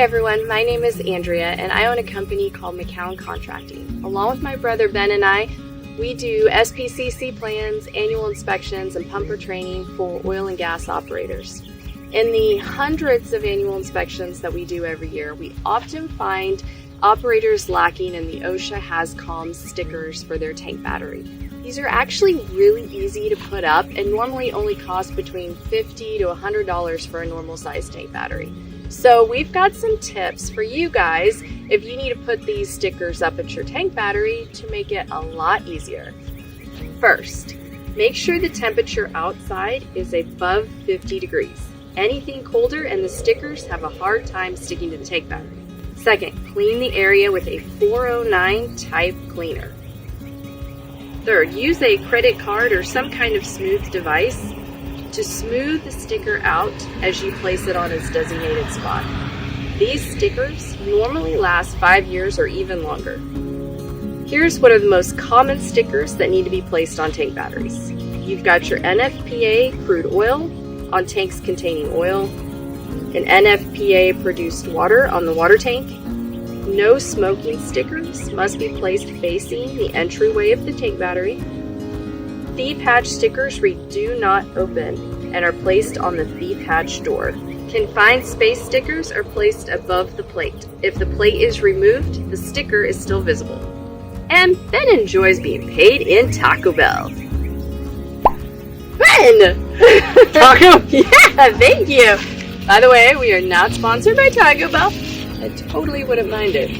everyone, my name is Andrea and I own a company called McCown Contracting. Along with my brother Ben and I, we do SPCC plans, annual inspections, and pumper training for oil and gas operators. In the hundreds of annual inspections that we do every year, we often find operators lacking in the Osha has comms stickers for their tank battery. These are actually really easy to put up and normally only cost between $50 to $100 for a normal size tank battery. So we've got some tips for you guys if you need to put these stickers up at your tank battery to make it a lot easier. First, make sure the temperature outside is above 50 degrees. Anything colder and the stickers have a hard time sticking to the tank battery. Second, clean the area with a 409 type cleaner. Third, use a credit card or some kind of smooth device to smooth the sticker out as you place it on its designated spot. These stickers normally last 5 years or even longer. Here's what are the most common stickers that need to be placed on tank batteries. You've got your NFPA crude oil on tanks containing oil, an NFPA produced water on the water tank. No smoking stickers must be placed facing the entryway of the tank battery. Thief hatch stickers read "Do not open" and are placed on the thief hatch door. Confined space stickers are placed above the plate. If the plate is removed, the sticker is still visible. And Ben enjoys being paid in Taco Bell. Ben! Taco? Yeah, thank you. By the way, we are not sponsored by Taco Bell. I totally wouldn't mind it.